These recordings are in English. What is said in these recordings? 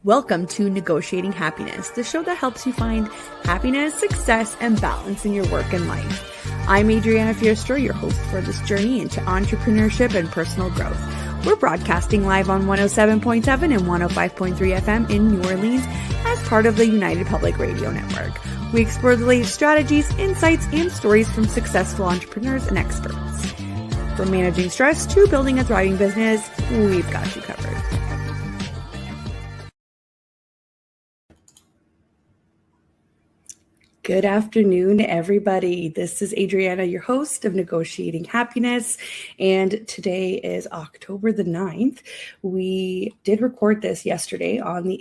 Welcome to Negotiating Happiness, the show that helps you find happiness, success, and balance in your work and life. I'm Adriana Fiestro, your host for this journey into entrepreneurship and personal growth. We're broadcasting live on 107.7 and 105.3 FM in New Orleans as part of the United Public Radio Network. We explore the latest strategies, insights, and stories from successful entrepreneurs and experts. From managing stress to building a thriving business, we've got you covered. Good afternoon, everybody. This is Adriana, your host of Negotiating Happiness, and today is October the 9th. We did record this yesterday on the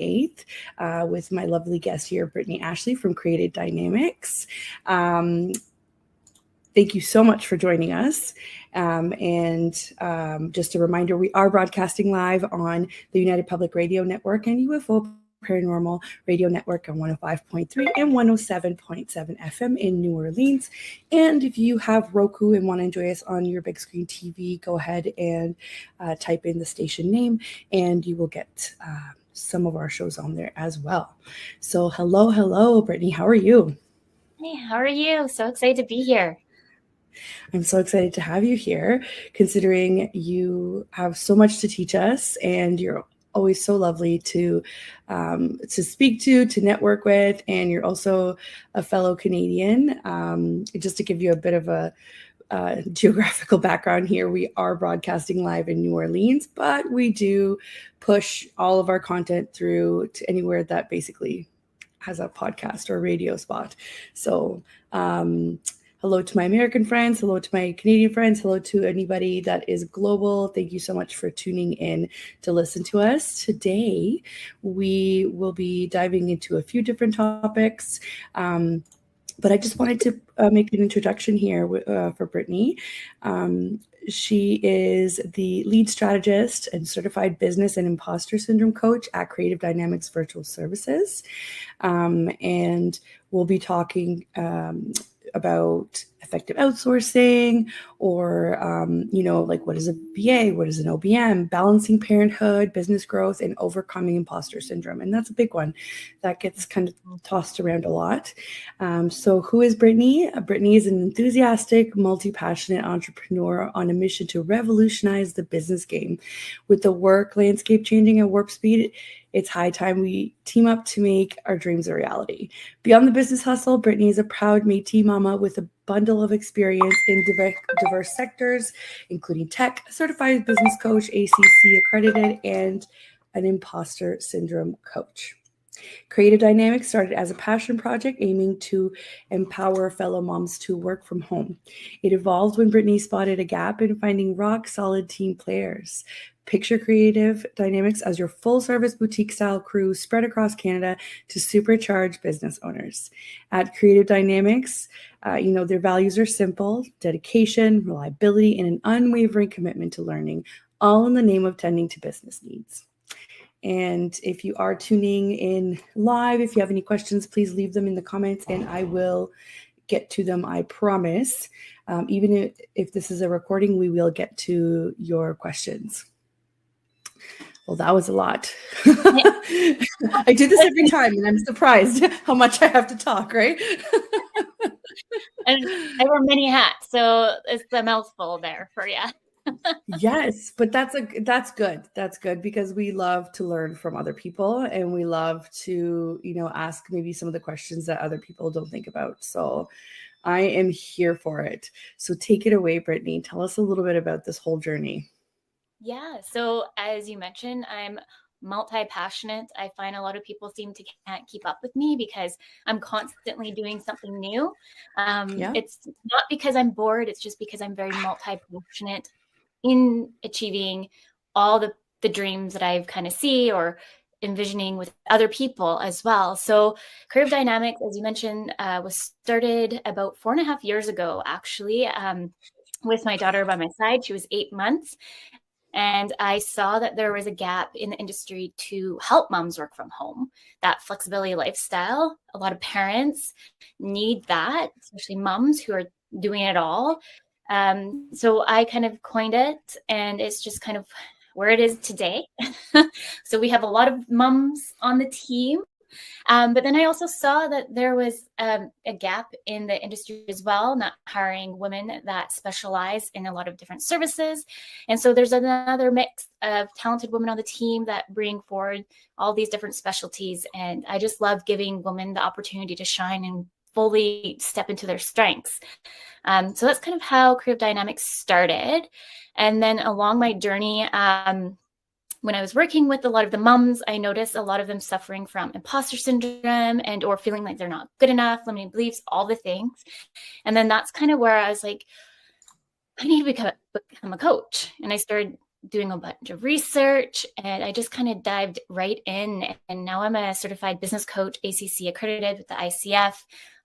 8th with my lovely guest here, Brittney Ashley from Creative Dynamics. Thank you so much for joining us. Just a reminder, we are broadcasting live on the United Public Radio Network and UFO Paranormal Radio Network on 105.3 and 107.7 FM in New Orleans. And if you have Roku and want to enjoy us on your big screen TV, go ahead and type in the station name and you will get some of our shows on there as well. So hello, Brittney. How are you? Hey, how are you? So excited to be here. I'm so excited to have you here, considering you have so much to teach us and you're always so lovely to speak to network with, and you're also a fellow Canadian. Just to give you a bit of a geographical background here, we are broadcasting live in New Orleans, but we do push all of our content through to anywhere that basically has a podcast or radio spot. So hello to my American friends, hello to my Canadian friends, hello to anybody that is global. Thank you so much for tuning in to listen to us. Today, we will be diving into a few different topics, but I just wanted to make an introduction here for Brittney. She is the lead strategist and certified business and imposter syndrome coach at Creative Dynamics Virtual Services. And we'll be talking about effective outsourcing, or, like what is a VA, what is an OBM, balancing parenthood, business growth, and overcoming imposter syndrome. And that's a big one that gets kind of tossed around a lot. So who is Brittney? Brittney is an enthusiastic, multi-passionate entrepreneur on a mission to revolutionize the business game. With the work landscape changing at warp speed, it's high time we team up to make our dreams a reality. Beyond the business hustle, Brittney is a proud Métis mama with a bundle of experience in diverse sectors, including tech, certified business coach, ACC Accredited, and an imposter syndrome coach. Creative Dynamics started as a passion project aiming to empower fellow moms to work from home. It evolved when Brittney spotted a gap in finding rock-solid team players. Picture Creative Dynamics as your full-service boutique-style crew spread across Canada to supercharge business owners. At Creative Dynamics, their values are simple: dedication, reliability, and an unwavering commitment to learning, all in the name of tending to business needs. And if you are tuning in live, if you have any questions, please leave them in the comments and I will get to them, I promise. Even if this is a recording, we will get to your questions. Well, that was a lot. I do this every time and I'm surprised how much I have to talk, right? And I wear many hats, so it's a mouthful there for you. Yes, but that's good. That's good because we love to learn from other people and we love to, ask maybe some of the questions that other people don't think about. So I am here for it. So take it away, Brittney. Tell us a little bit about this whole journey. Yeah. So as you mentioned, I'm multi-passionate. I find a lot of people can't keep up with me because I'm constantly doing something new. It's not because I'm bored. It's just because I'm very multi-passionate in achieving all the dreams that I've kind of see or envisioning with other people as well. So Creative Dynamics, as you mentioned, was started about 4.5 years ago, actually, with my daughter by my side. She was 8 months. And I saw that there was a gap in the industry to help moms work from home, that flexibility lifestyle. A lot of parents need that, especially moms who are doing it all. So I kind of coined it, and it's just kind of where it is today. So we have a lot of moms on the team. But then I also saw that there was a gap in the industry as well, not hiring women that specialize in a lot of different services. And so there's another mix of talented women on the team that bring forward all these different specialties. And I just love giving women the opportunity to shine and fully step into their strengths. So that's kind of how Creative Dynamics started. And then along my journey, when I was working with a lot of the moms, I noticed a lot of them suffering from imposter syndrome and or feeling like they're not good enough, limiting beliefs, all the things. And then that's kind of where I was like, I need to become a coach. And I started doing a bunch of research, and I just kind of dived right in. And now I'm a certified business coach, ACC Accredited with the ICF.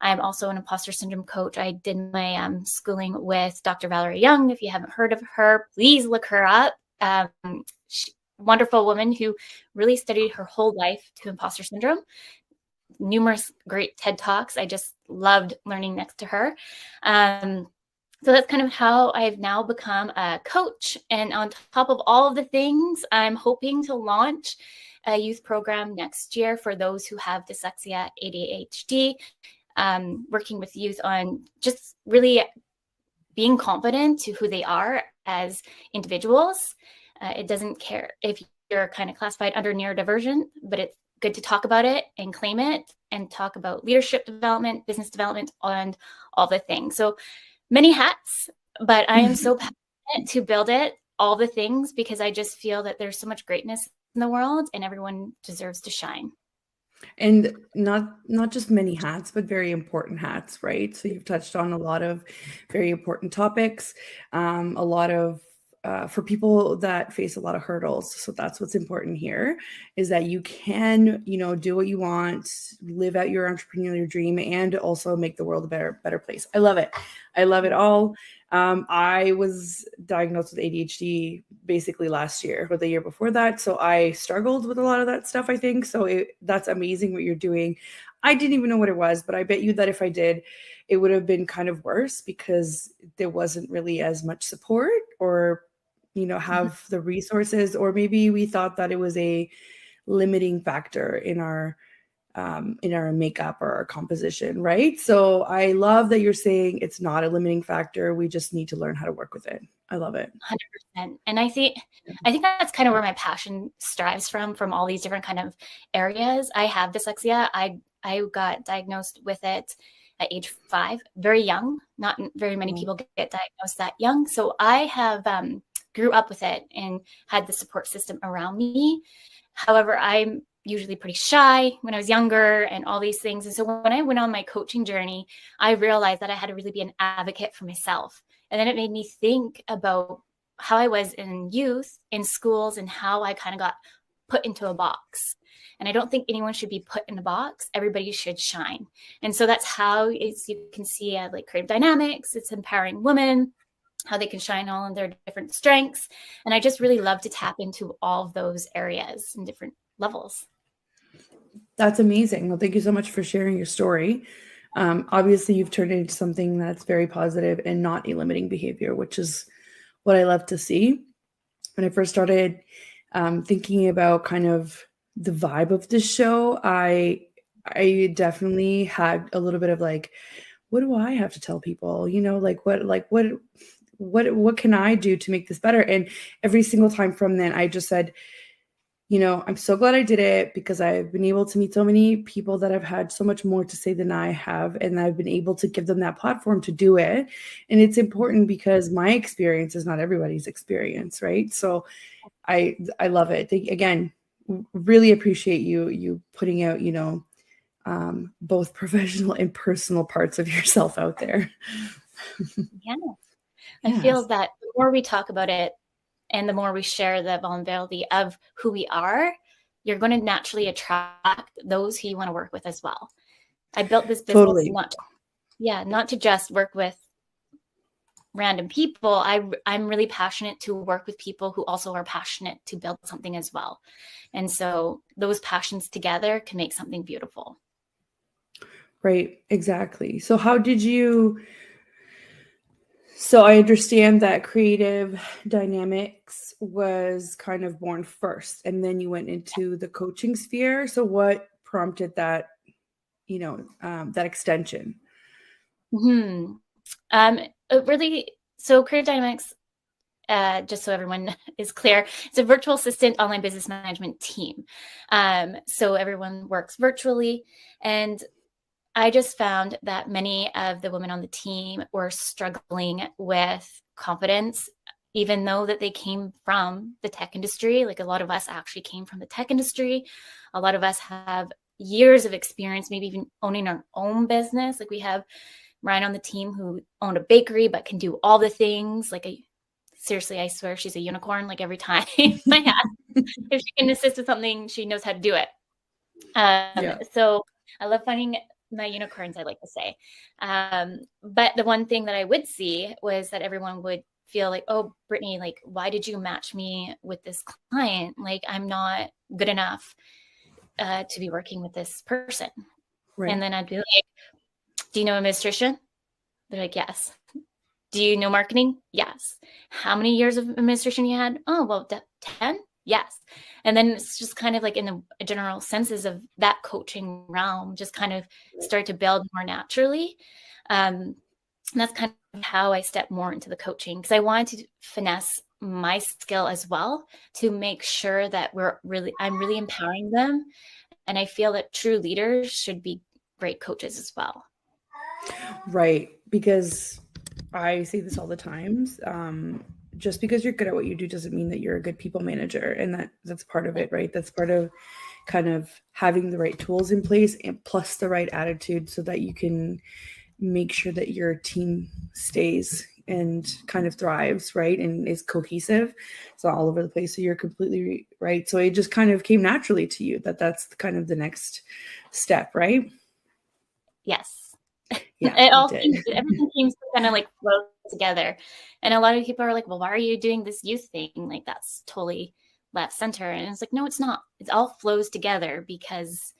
I'm also an imposter syndrome coach. I did my schooling with Dr. Valerie Young. If you haven't heard of her, please look her up. Wonderful woman who really studied her whole life to imposter syndrome. Numerous great TED Talks. I just loved learning next to her. So that's kind of how I've now become a coach. And on top of all of the things, I'm hoping to launch a youth program next year for those who have dyslexia, ADHD, working with youth on just really being confident to who they are as individuals. It doesn't care if you're kind of classified under neurodivergent, but it's good to talk about it and claim it and talk about leadership development, business development, and all the things. So many hats, but I am so passionate to build it, all the things, because I just feel that there's so much greatness in the world and everyone deserves to shine. And not just many hats, but very important hats, right? So you've touched on a lot of very important topics, a lot of for people that face a lot of hurdles. So that's what's important here, is that you can, do what you want, live out your entrepreneurial dream, and also make the world a better place. I love it. I love it all. I was diagnosed with ADHD basically last year or the year before that. So I struggled with a lot of that stuff, I think. So that's amazing what you're doing. I didn't even know what it was, but I bet you that if I did, it would have been kind of worse because there wasn't really as much support or have the resources, or maybe we thought that it was a limiting factor in our makeup or our composition, right? So I love that you're saying it's not a limiting factor. We just need to learn how to work with it. I love it. 100%. And I think that's kind of where my passion strives from all these different kind of areas. I have dyslexia. I got diagnosed with it at age 5, very young. Not very many people get diagnosed that young. So I have grew up with it and had the support system around me. However, I'm usually pretty shy when I was younger and all these things. And so when I went on my coaching journey, I realized that I had to really be an advocate for myself. And then it made me think about how I was in youth, in schools, and how I kind of got put into a box. And I don't think anyone should be put in a box. Everybody should shine. And so that's how, as you can see, like Creative Dynamics, it's empowering women, how they can shine all in their different strengths. And I just really love to tap into all of those areas and different levels. That's amazing. Well, thank you so much for sharing your story. Obviously, you've turned it into something that's very positive and not a limiting behavior, which is what I love to see. When I first started thinking about kind of the vibe of this show, I definitely had a little bit of like, what do I have to tell people? What can I do to make this better? And every single time from then, I just said, I'm so glad I did it because I've been able to meet so many people that have had so much more to say than I have. And I've been able to give them that platform to do it. And it's important because my experience is not everybody's experience, right? So I love it. Again, really appreciate you putting out, both professional and personal parts of yourself out there. Yeah. I feel that the more we talk about it and the more we share the vulnerability of who we are, you're going to naturally attract those who you want to work with as well. I built this business not to just work with random people. I'm really passionate to work with people who also are passionate to build something as well. And so those passions together can make something beautiful. Right, exactly. So how did you So I understand that creative dynamics was kind of born first, and then you went into the coaching sphere. So what prompted that, that extension? So creative dynamics, just so everyone is clear, it's a virtual assistant online business management team. So everyone works virtually, and I just found that many of the women on the team were struggling with confidence, even though that they came from the tech industry. Like a lot of us actually came from the tech industry. A lot of us have years of experience, maybe even owning our own business. Like we have Ryan on the team who owned a bakery, but can do all the things. Seriously, I swear she's a unicorn. Like every time I ask if she can assist with something, she knows how to do it. So I love finding my unicorns, I like to say. But the one thing that I would see was that everyone would feel like, oh, Brittney, like, why did you match me with this client? Like, I'm not good enough to be working with this person. Right. And then I'd be like, do you know administration? They're like, yes. Do you know marketing? Yes. How many years of administration you had? Oh, well, 10? Yes. And then it's just kind of like in the general senses of that coaching realm, just kind of start to build more naturally. And that's kind of how I stepped more into the coaching, because I wanted to finesse my skill as well to make sure that I'm really empowering them. And I feel that true leaders should be great coaches as well. Right. Because I say this all the time. Just because you're good at what you do doesn't mean that you're a good people manager. And that's part of it, right? That's part of kind of having the right tools in place and plus the right attitude so that you can make sure that your team stays and kind of thrives, right? And is cohesive. It's not all over the place. So you're completely right. So it just kind of came naturally to you that's kind of the next step, right? Yes. Yeah, everything seems to kind of like flow together. And a lot of people are like, well, why are you doing this youth thing? Like that's totally left center. And it's like, no, it's not. It all flows together because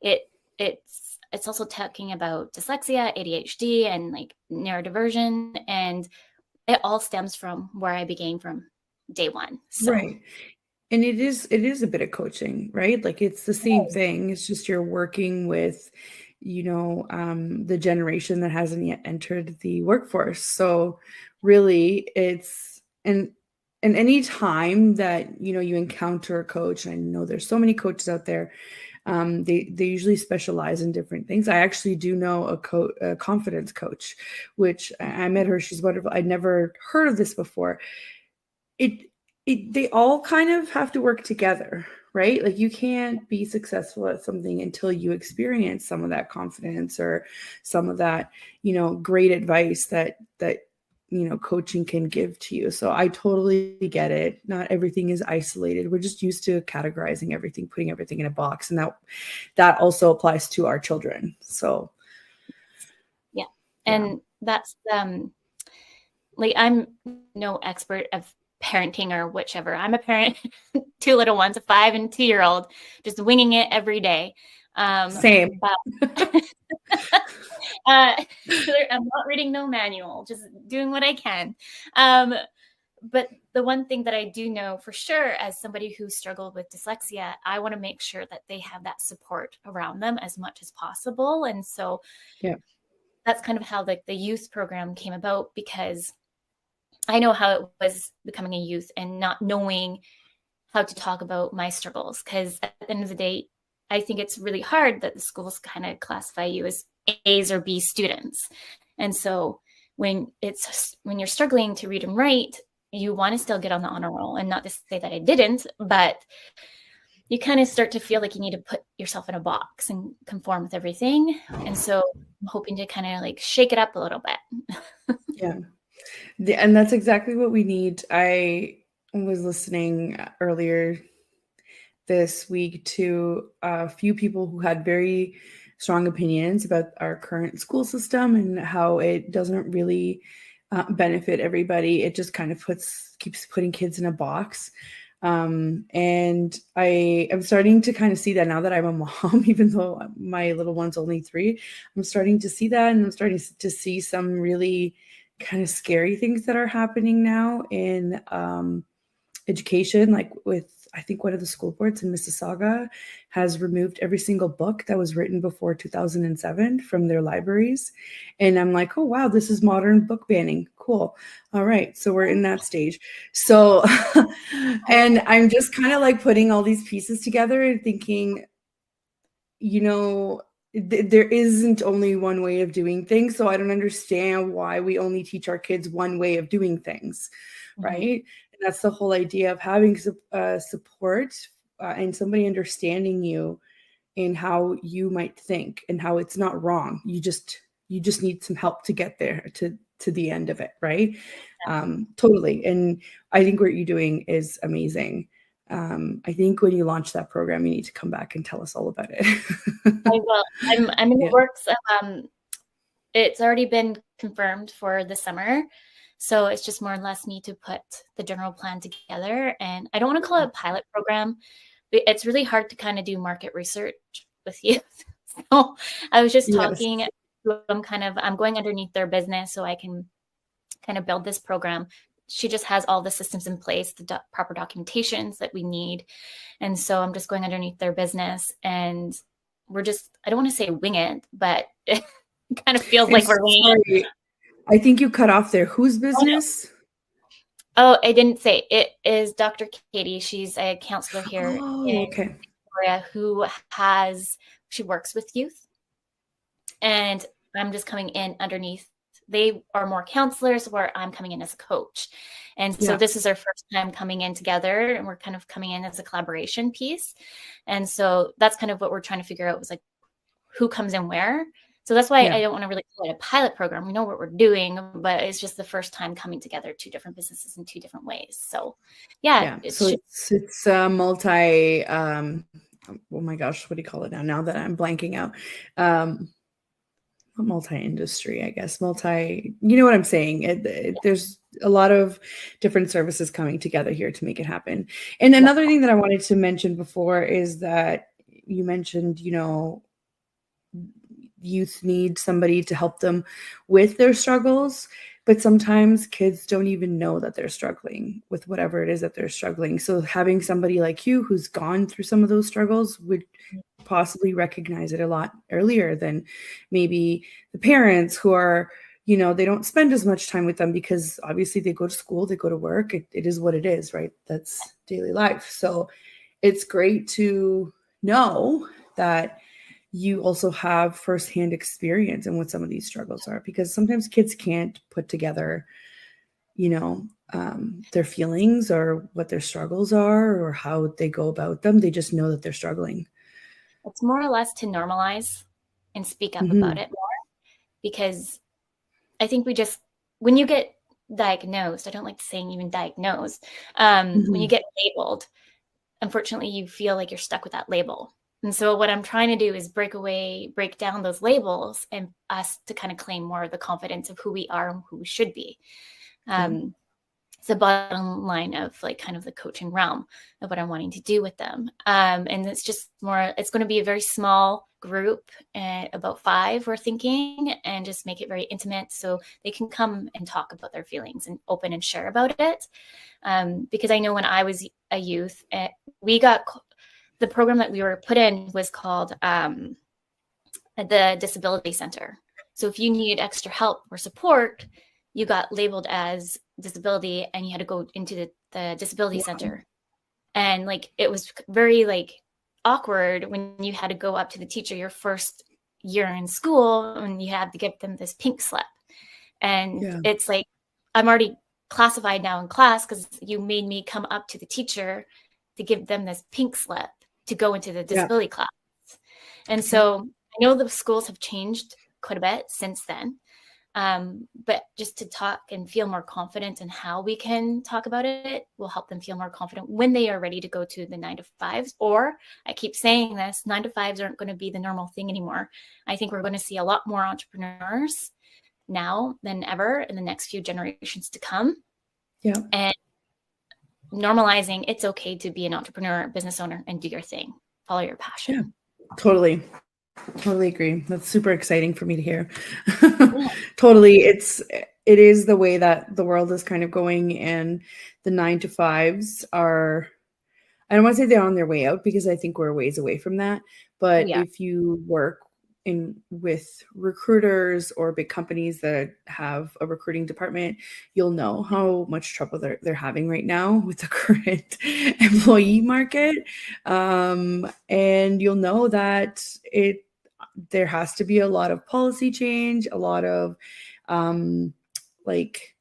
it's also talking about dyslexia, ADHD, and like neurodiversion. And it all stems from where I began from day one. So. Right. And it is a bit of coaching, right? Like it's the same thing. It's just you're working with, the generation that hasn't yet entered the workforce. So really it's, and any time that, you encounter a coach, and I know there's so many coaches out there, they usually specialize in different things. I actually do know a confidence coach, which I met her. She's wonderful. I'd never heard of this before. They all kind of have to work together, right? Like you can't be successful at something until you experience some of that confidence or some of that, great advice that coaching can give to you. So I totally get it. Not everything is isolated. We're just used to categorizing everything, putting everything in a box. And that also applies to our children. So. Yeah. And that's, like, I'm no expert of parenting or whichever. I'm a parent, 2 little ones, a 5 and 2-year-old, just winging it every day. Same. I'm not reading no manual, just doing what I can. But the one thing that I do know for sure, as somebody who struggled with dyslexia, I want to make sure that they have that support around them as much as possible. And so that's kind of how the youth program came about, because I know how it was becoming a youth and not knowing how to talk about my struggles. Because at the end of the day, I think it's really hard that the schools kind of classify you as A's or B students. And so when you're struggling to read and write, you want to still get on the honor roll. And not to say that I didn't, but you kind of start to feel like you need to put yourself in a box and conform with everything. And so I'm hoping to kind of like shake it up a little bit. Yeah. And that's exactly what we need. I was listening earlier this week to a few people who had very strong opinions about our current school system and how it doesn't really benefit everybody. It just kind of keeps putting kids in a box. And I am starting to kind of see that now that I'm a mom, even though my little one's only 3, I'm starting to see that. And I'm starting to see some really kind of scary things that are happening now in education, like with, I think one of the school boards in Mississauga has removed every single book that was written before 2007 from their libraries. And I'm like, oh, wow, this is modern book banning. Cool. All right. So we're in that stage. So, and I'm just kind of like putting all these pieces together and thinking, you know, there isn't only one way of doing things. So I don't understand why we only teach our kids one way of doing things, right? And that's the whole idea of having support and somebody understanding you in how you might think and how it's not wrong. You just need some help to get there to the end of it, right? Totally. And I think what you're doing is amazing. I think when you launch that program, you need to come back and tell us all about it. I will. I'm in the works of, it's already been confirmed for the summer. So it's just more or less me to put the general plan together. And I don't want to call it a pilot program, but it's really hard to kind of do market research with youth. So I was just talking, I'm going underneath their business so I can kind of build this program. She just has all the systems in place, the proper documentations that we need. And so I'm just going underneath their business, and we're just, I don't want to say wing it, but it kind of feels like we're winging it. I think you cut off there. Whose business? Oh, I didn't say. It is Dr. Katie. She's a counselor here in Victoria she works with youth. And I'm just coming in underneath. They are more counselors where I'm coming in as a coach. And so this is our first time coming in together, and we're kind of coming in as a collaboration piece. And so that's kind of what we're trying to figure out, was like who comes in where. So that's why I don't want to really call it a pilot program. We know what we're doing, but it's just the first time coming together, two different businesses in two different ways. So it's multi, oh my gosh, what do you call it now that I'm blanking out? Multi-industry, I guess, you know what I'm saying? There's a lot of different services coming together here to make it happen. And another thing that I wanted to mention before is that you mentioned, you know, youth need somebody to help them with their struggles, but sometimes kids don't even know that they're struggling with whatever it is that they're struggling. So having somebody like you who's gone through some of those struggles would possibly recognize it a lot earlier than maybe the parents who are, you know, they don't spend as much time with them because obviously they go to school, they go to work. It is what it is, right? That's daily life. So it's great to know that you also have firsthand experience in what some of these struggles are, because sometimes kids can't put together, you know, their feelings or what their struggles are or how they go about them. They just know that they're struggling. It's more or less to normalize and speak up about it more, because I think when you get diagnosed, I don't like saying even diagnosed, when you get labeled, unfortunately, you feel like you're stuck with that label. And so what I'm trying to do is break down those labels and us to kind of claim more of the confidence of who we are and who we should be. It's the bottom line of like kind of the coaching realm of what I'm wanting to do with them. And it's just it's going to be a very small group, about 5 we're thinking, and just make it very intimate so they can come and talk about their feelings and open and share about it. Because I know when I was a youth, the program that we were put in was called the Disability Center. So if you needed extra help or support, you got labeled as disability and you had to go into the Disability Center. And like, it was very like awkward when you had to go up to the teacher your first year in school and you had to give them this pink slip. And it's like, I'm already classified now in class because you made me come up to the teacher to give them this pink slip to go into the disability class. And so I know the schools have changed quite a bit since then. But just to talk and feel more confident in how we can talk about it will help them feel more confident when they are ready to go to the 9-to-5s. Or I keep saying this, 9-to-5s aren't going to be the normal thing anymore. I think we're going to see a lot more entrepreneurs now than ever in the next few generations to come. And normalizing it's okay to be an entrepreneur, business owner, and do your thing, follow your passion. Totally agree. That's super exciting for me to hear. Totally. it is the way that the world is kind of going, and the 9-to-5s are, I don't want to say they're on their way out because I think we're a ways away from that. But if you work with recruiters or big companies that have a recruiting department, you'll know how much trouble they're having right now with the current employee market. And you'll know that there has to be a lot of policy change, a lot of like,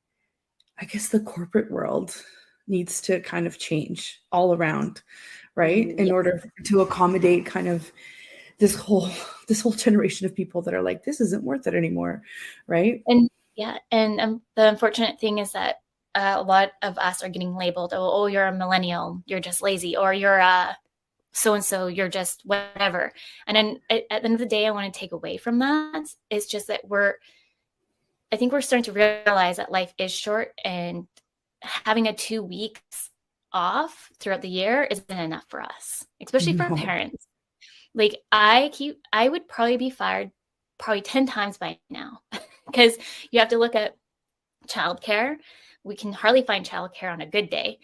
I guess the corporate world needs to kind of change all around, right? In order to accommodate kind of this whole generation of people that are like, this isn't worth it anymore, right? And the unfortunate thing is that a lot of us are getting labeled, oh, you're a millennial, you're just lazy, or you're a so-and-so, you're just whatever. And then at the end of the day, I want to take away from that. It's just that I think we're starting to realize that life is short, and having a 2 weeks off throughout the year isn't enough for us, especially for parents. Like I would probably be fired 10 times by now because you have to look at childcare. We can hardly find childcare on a good day.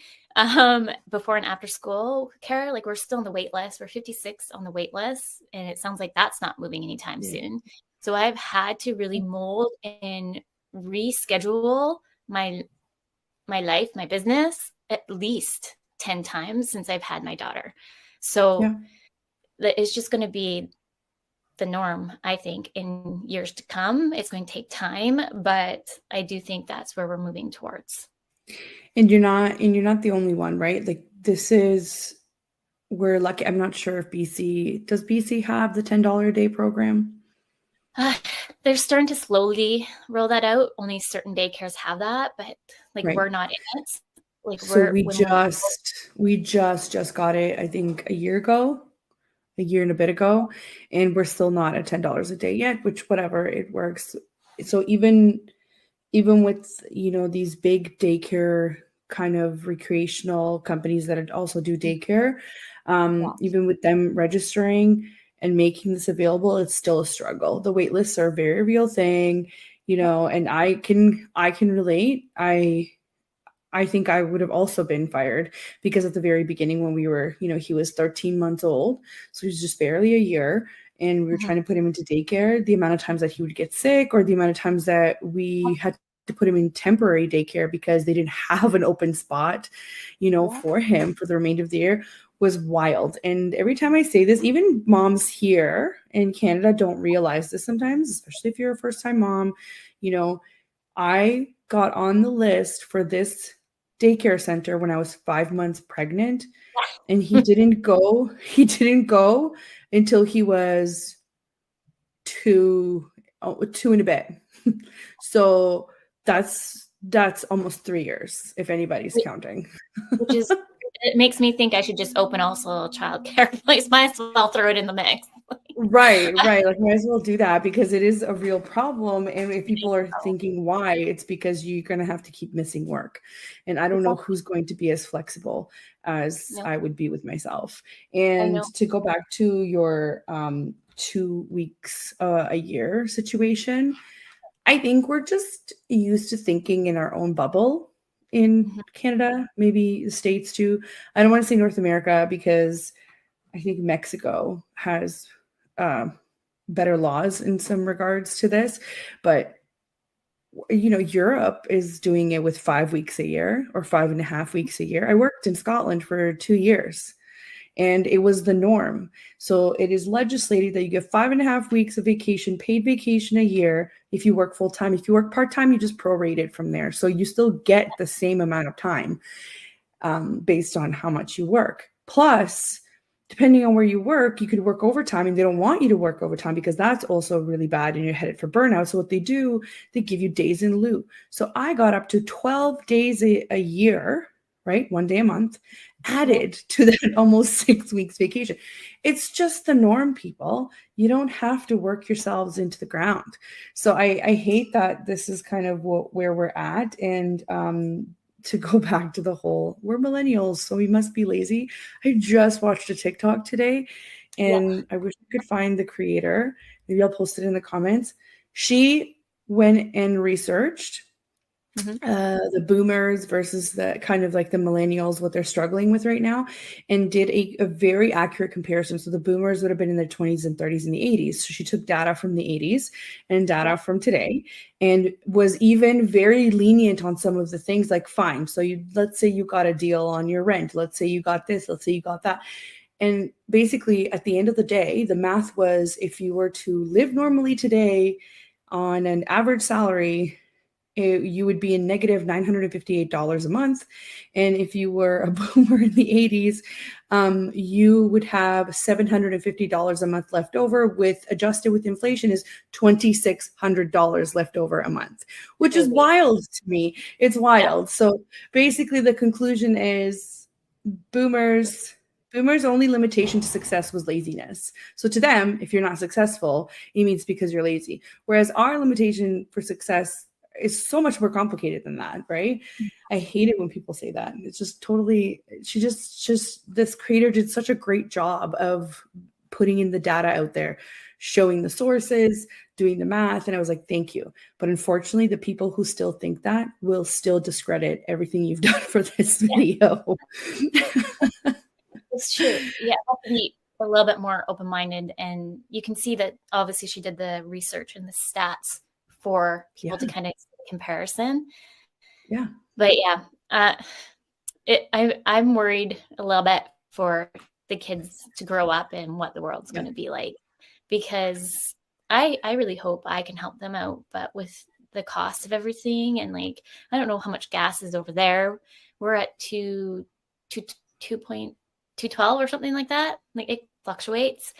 Before and after school care, like we're still on the wait list. We're 56 on the wait list, and it sounds like that's not moving anytime soon. So I've had to really mold and reschedule my life, my business, at least 10 times since I've had my daughter. So it's just going to be the norm, I think, in years to come. It's going to take time, but I do think that's where we're moving towards. And you're not the only one, right? Like we're lucky. I'm not sure if does BC have the $10 a day program? They're starting to slowly roll that out. Only certain daycares have that, but we're not in it. Like so we just got it, I think a year and a bit ago, and we're still not at $10 a day yet, which whatever, it works. So even with, these big daycare kind of recreational companies that also do daycare, even with them registering and making this available, it's still a struggle. The wait lists are a very real thing, and I can relate. I think I would have also been fired because at the very beginning when we were, he was 13 months old, so he was just barely a year, and we were trying to put him into daycare. The amount of times that he would get sick, or the amount of times that we had to put him in temporary daycare because they didn't have an open spot, for him for the remainder of the year, was wild. And every time I say this, even moms here in Canada don't realize this sometimes, especially if you're a first-time mom. I got on the list for this daycare center when I was 5 months pregnant, and he didn't go until he was two and a bit. So that's almost 3 years, if anybody's counting. Which is, it makes me think I should just open also a childcare place. Might as well throw it in the mix. Right. Like, might as well do that because it is a real problem. And if people are thinking why, it's because you're going to have to keep missing work. And I don't know who's going to be as flexible as I would be with myself. And to go back to your 2 weeks a year situation, I think we're just used to thinking in our own bubble in Canada, maybe the States too. I don't want to say North America because I think Mexico has better laws in some regards to this, but Europe is doing it with 5 weeks a year or 5.5 weeks a year. I worked in Scotland for 2 years, and it was the norm. So it is legislated that you get 5.5 weeks of vacation, paid vacation a year if you work full time. If you work part time, you just prorate it from there. So you still get the same amount of time based on how much you work. Plus, depending on where you work, you could work overtime, and they don't want you to work overtime because that's also really bad and you're headed for burnout. So what they do, they give you days in lieu. So I got up to 12 days a year, right? 1 day a month, added to that almost 6 weeks vacation. It's just the norm, people. You don't have to work yourselves into the ground. So I hate that this is kind of where we're at. And to go back to the whole, we're millennials, so we must be lazy. I just watched a TikTok today, and I wish I could find the creator. Maybe I'll post it in the comments. She went and researched the boomers versus the kind of like the millennials, what they're struggling with right now, and did a very accurate comparison. So the boomers would have been in their 20s and 30s in the 80s. So she took data from the 80s and data from today, and was even very lenient on some of the things, like, fine, so let's say you got a deal on your rent. Let's say you got this, let's say you got that. And basically at the end of the day, the math was, if you were to live normally today on an average salary, you would be in negative $958 a month. And if you were a boomer in the 80s, you would have $750 a month left over, with adjusted with inflation is $2,600 left over a month, which is wild to me. It's wild. Yeah. So basically the conclusion is boomers' only limitation to success was laziness. So to them, if you're not successful, it means because you're lazy. Whereas our limitation for success is so much more complicated than that, right? I hate it when people say that. It's just totally, this creator did such a great job of putting in the data out there, showing the sources, doing the math. And I was like, thank you. But unfortunately, the people who still think that will still discredit everything you've done for this video. It's true. Yeah, have to be a little bit more open-minded. And you can see that obviously she did the research and the stats for people to kind of see the comparison. Yeah. But yeah, I'm worried a little bit for the kids to grow up and what the world's going to be like, because I really hope I can help them out. But with the cost of everything, and like, I don't know how much gas is over there. We're at 2.212 or something like that. Like, it fluctuates,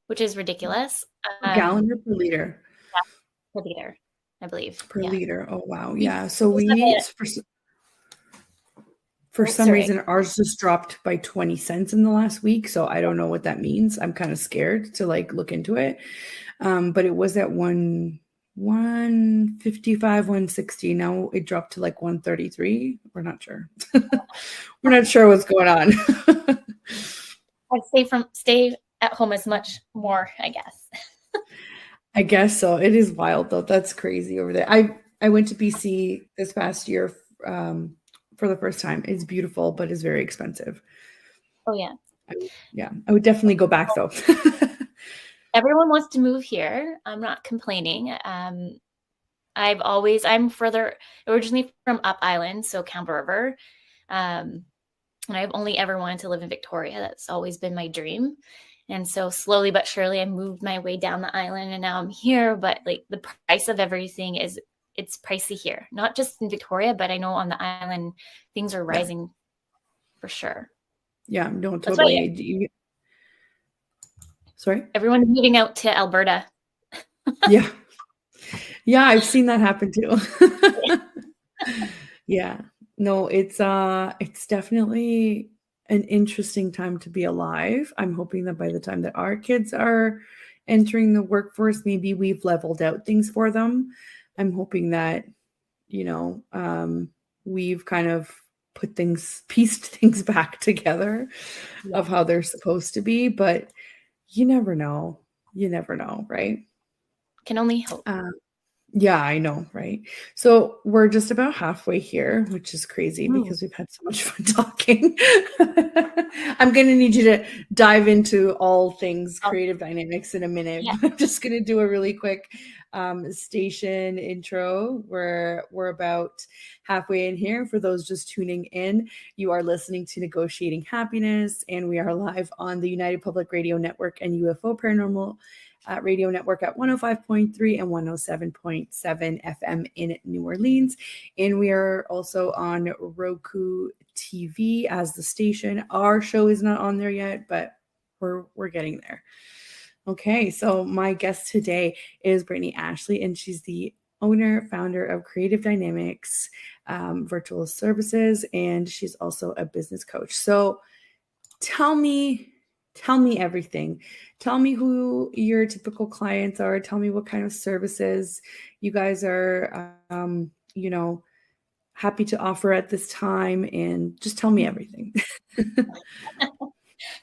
which is ridiculous. Per gallon or per liter? Yeah, per liter, I believe. Per liter. Oh, wow. Yeah. So for some reason, ours just dropped by 20 cents in the last week. So I don't know what that means. I'm kind of scared to like look into it. But it was at 155, 160. Now it dropped to like 133. We're not sure. We're not sure what's going on. I'd stay at home as much more, I guess. I guess so. It is wild though. That's crazy over there. I went to BC this past year for the first time. It's beautiful, but it's very expensive. Oh yeah. I would definitely go back though. Everyone wants to move here. I'm not complaining. I'm originally from Up Island, so Campbell River. And I've only ever wanted to live in Victoria. That's always been my dream. And so slowly but surely I moved my way down the island, and now I'm here. But like, the price of everything it's pricey here, not just in Victoria, but I know on the island things are rising for sure. Yeah, no, totally. Sorry? Everyone's moving out to Alberta. Yeah. Yeah, I've seen that happen too. Yeah. No, it's definitely an interesting time to be alive. I'm hoping that by the time that our kids are entering the workforce, maybe we've leveled out things for them. I'm hoping that, we've kind of pieced things back together of how they're supposed to be, but you never know. You never know, right? Can only hope. Yeah, I know, right? So we're just about halfway here, which is crazy because we've had so much fun talking. I'm going to need you to dive into all things creative dynamics in a minute. Yeah. I'm just going to do a really quick station intro where we're about halfway in here. For those just tuning in, you are listening to Negotiating Happiness, and we are live on the United Public Radio Network and UFO Paranormal Radio Network at 105.3 and 107.7 FM in New Orleans. And we are also on Roku TV as the station. Our show is not on there yet, but we're getting there. Okay, so my guest today is Brittney Ashley, and she's the owner, founder of Creative Dynamics Virtual Services, and she's also a business coach. So tell me everything. Tell me who your typical clients are. Tell me what kind of services you guys are, happy to offer at this time, and just tell me everything.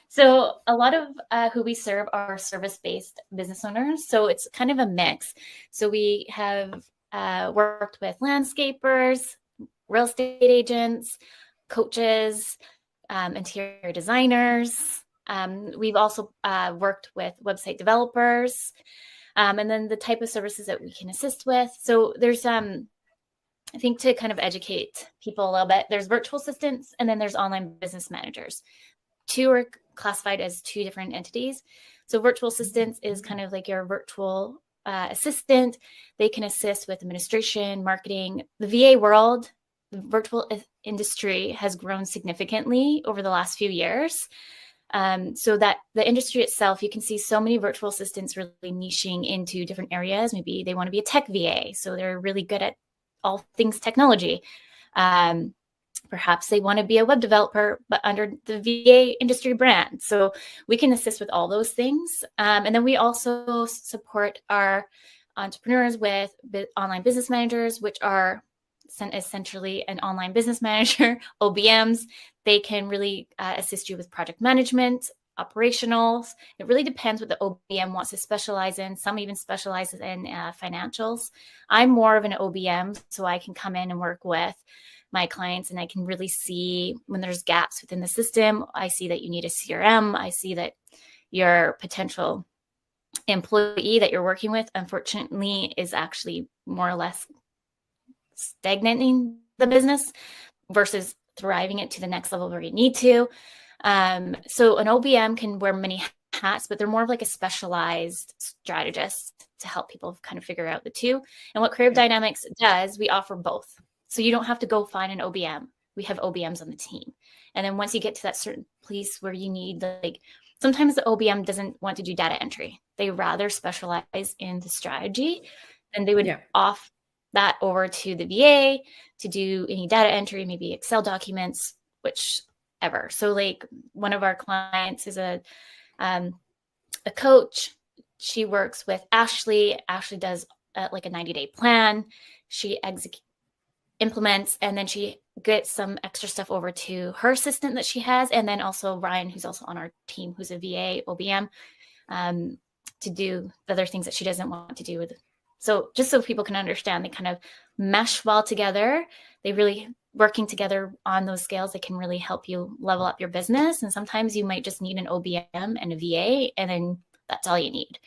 So a lot of who we serve are service-based business owners. So it's kind of a mix. So we have worked with landscapers, real estate agents, coaches, interior designers. We've also worked with website developers, and then the type of services that we can assist with. So there's, I think, to kind of educate people a little bit, there's virtual assistants and then there's online business managers. Two are classified as two different entities. So virtual assistants is kind of like your virtual assistant. They can assist with administration, marketing. The VA world, the virtual industry has grown significantly over the last few years. So that the industry itself, you can see so many virtual assistants really niching into different areas. Maybe they want to be a tech VA, so they're really good at all things technology. Perhaps they want to be a web developer, but under the VA industry brand. So we can assist with all those things. And then we also support our entrepreneurs with online business managers, which are essentially an online business manager, OBMs. They can really assist you with project management, operationals. It really depends what the OBM wants to specialize in. Some even specializes in financials. I'm more of an OBM, so I can come in and work with my clients and I can really see when there's gaps within the system. I see that you need a CRM. I see that your potential employee that you're working with, unfortunately, is actually more or less stagnating the business versus thriving it to the next level where you need to. So an OBM can wear many hats, but they're more of like a specialized strategist to help people kind of figure out the two. And what Creative Dynamics does, we offer both. So you don't have to go find an OBM. We have OBMs on the team. And then once you get to that certain place where you need, like, sometimes the OBM doesn't want to do data entry. They rather specialize in the strategy, and they would off that over to the VA to do any data entry, maybe Excel documents, whichever. So like one of our clients is a coach. She works with Ashley. Ashley does like a 90-day plan. She implements, and then she gets some extra stuff over to her assistant that she has. And then also Ryan, who's also on our team, who's a VA OBM, to do the other things that she doesn't want to do with. So just so people can understand, they kind of mesh well together. They really working together on those scales that can really help you level up your business. And sometimes you might just need an OBM and a VA, and then that's all you need.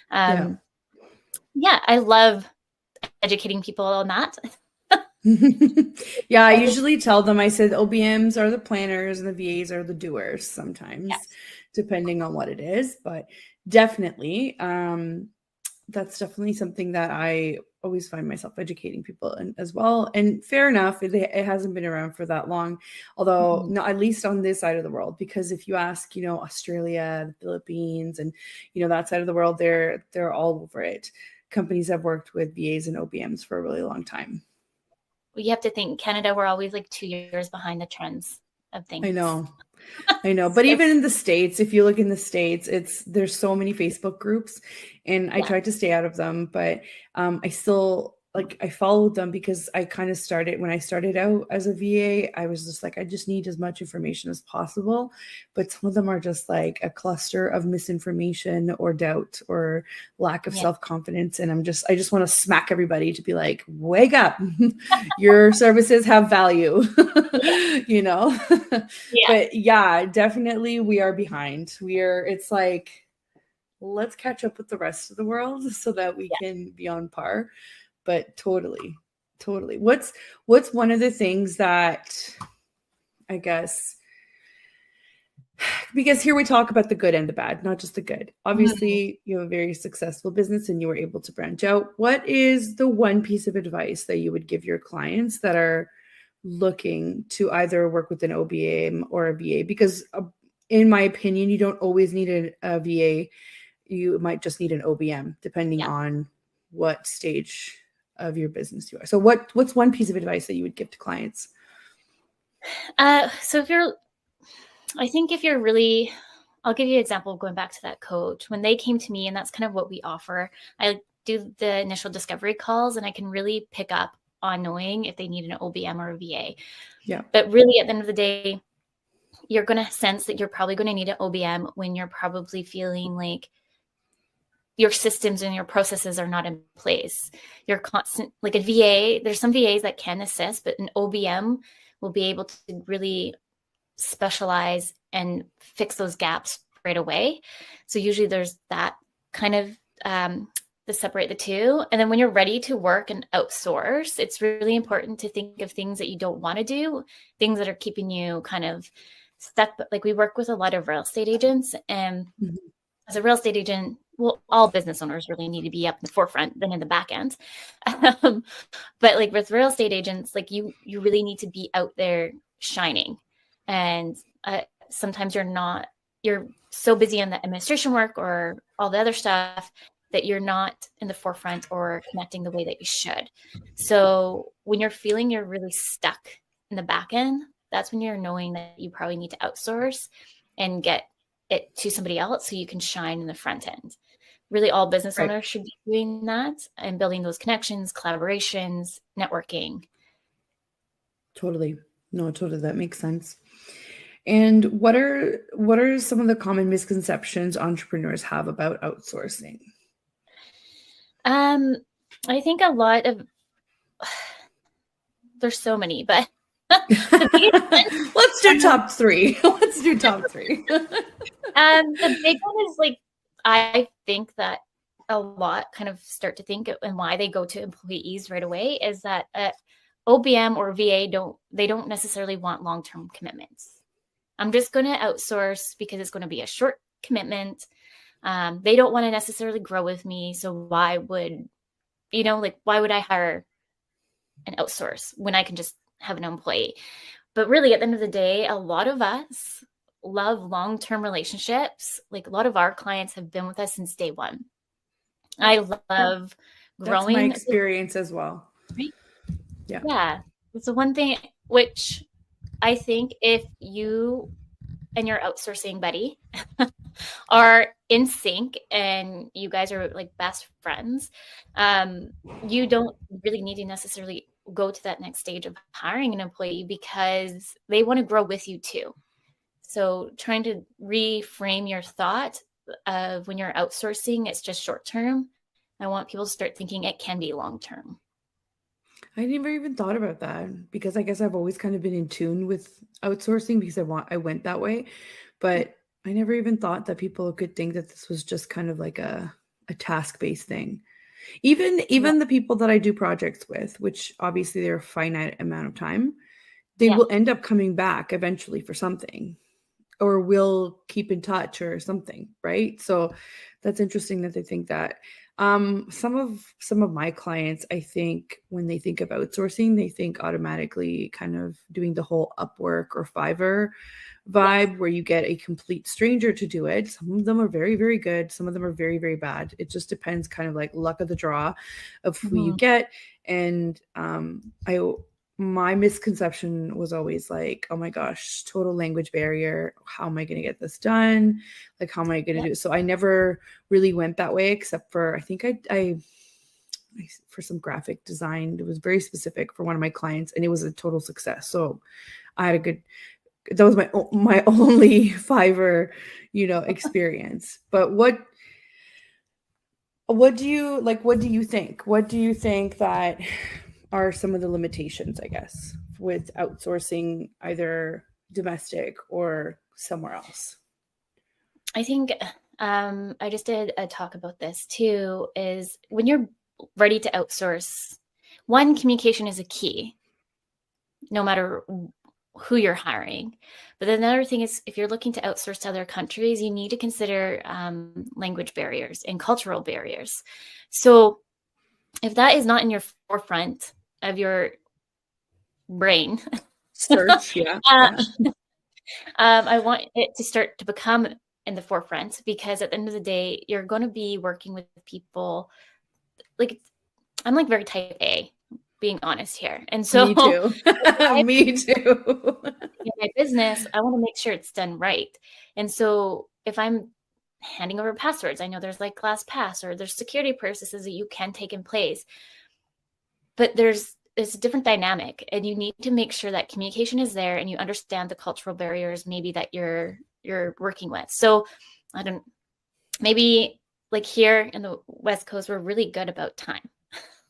I love educating people on that. I usually tell them, I said OBMs are the planners and the VAs are the doers sometimes, depending on what it is. But definitely, that's definitely something that I always find myself educating people in as well. And fair enough, it hasn't been around for that long, although not at least on this side of the world, because if you ask, Australia, the Philippines, and, that side of the world, they're all over it. Companies have worked with VAs and OBMs for a really long time. Well, you have to think Canada, we're always like 2 years behind the trends of things. I know. But even in the States, if you look in the States, there's so many Facebook groups, and I tried to stay out of them, but I still I followed them because I kind of started when I started out as a VA. I was just like, I just need as much information as possible. But some of them are just like a cluster of misinformation or doubt or lack of self-confidence. And I just want to smack everybody to be like, wake up, your services have value, But definitely we are behind. It's like, let's catch up with the rest of the world so that we can be on par. But totally. What's one of the things that I guess, because here we talk about the good and the bad, not just the good. Obviously, you have a very successful business and you were able to branch out. What is the one piece of advice that you would give your clients that are looking to either work with an OBM or a VA? Because in my opinion, you don't always need a VA. You might just need an OBM, depending on what stage of your business you are. So what's one piece of advice that you would give to clients? So if you're really, I'll give you an example going back to that coach. When they came to me, and that's kind of what we offer, I do the initial discovery calls, and I can really pick up on knowing if they need an OBM or a VA. Yeah. But really, at the end of the day, you're going to sense that you're probably going to need an OBM when you're probably feeling like your systems and your processes are not in place. You're constant, like a VA, there's some VAs that can assist, but an OBM will be able to really specialize and fix those gaps right away. So usually there's that kind of to separate the two. And then when you're ready to work and outsource, it's really important to think of things that you don't want to do, things that are keeping you kind of stuck. But like we work with a lot of real estate agents, and as a real estate agent, well, all business owners really need to be up in the forefront than in the back end. But like with real estate agents, like you really need to be out there shining. And sometimes you're so busy on the administration work or all the other stuff that you're not in the forefront or connecting the way that you should. So when you're feeling you're really stuck in the back end, that's when you're knowing that you probably need to outsource and get it to somebody else so you can shine in the front end. Really, all business owners should be doing that and building those connections, collaborations, networking. Totally. No, totally. That makes sense. And what are some of the common misconceptions entrepreneurs have about outsourcing? I think a lot of there's so many, but let's do top three. Let's do top three. The big one is like, I think that a lot kind of start to think and why they go to employees right away is that OBM or VA don't necessarily want long-term commitments. I'm just going to outsource because it's going to be a short commitment. They don't want to necessarily grow with me. So why would I hire an outsource when I can just have an employee? But really, at the end of the day, a lot of us love long-term relationships. Like a lot of our clients have been with us since day one. I love growing. That's my experience as well. Right? Yeah. It's the one thing which I think if you and your outsourcing buddy are in sync and you guys are like best friends, you don't really need to necessarily go to that next stage of hiring an employee because they want to grow with you too. So trying to reframe your thought of when you're outsourcing, it's just short term. I want people to start thinking it can be long term. I never even thought about that because I guess I've always kind of been in tune with outsourcing because I went that way. But I never even thought that people could think that this was just kind of like a task-based thing. Even the people that I do projects with, which obviously they're a finite amount of time, they will end up coming back eventually for something, or will keep in touch or something, right? So that's interesting that they think that. Some of my clients, I think when they think of outsourcing, they think automatically kind of doing the whole Upwork or Fiverr vibe where you get a complete stranger to do it. Some of them are very, very good. Some of them are very, very bad. It just depends kind of like luck of the draw of who you get. And my misconception was always like, oh my gosh, total language barrier. How am I going to get this done? Like, how am I going to do it? So I never really went that way, except for, I think I for some graphic design, it was very specific for one of my clients and it was a total success. So I had that was my only Fiverr, experience. But what do you like? What do you think? What do you think that are some of the limitations, I guess, with outsourcing either domestic or somewhere else? I think I just did a talk about this too, is when you're ready to outsource, one, communication is a key, no matter who you're hiring. But then another thing is if you're looking to outsource to other countries, you need to consider language barriers and cultural barriers. So if that is not in your forefront of your brain search, I want it to start to become in the forefront, because at the end of the day, you're going to be working with people. Like, I'm like very type A, being honest here. And so me too. Me too. In my business, I want to make sure it's done right. And so if I'm handing over passwords, I know there's like LastPass or there's security processes that you can take in place, but it's a different dynamic, and you need to make sure that communication is there and you understand the cultural barriers maybe that you're working with. So maybe like here in the West Coast, we're really good about time.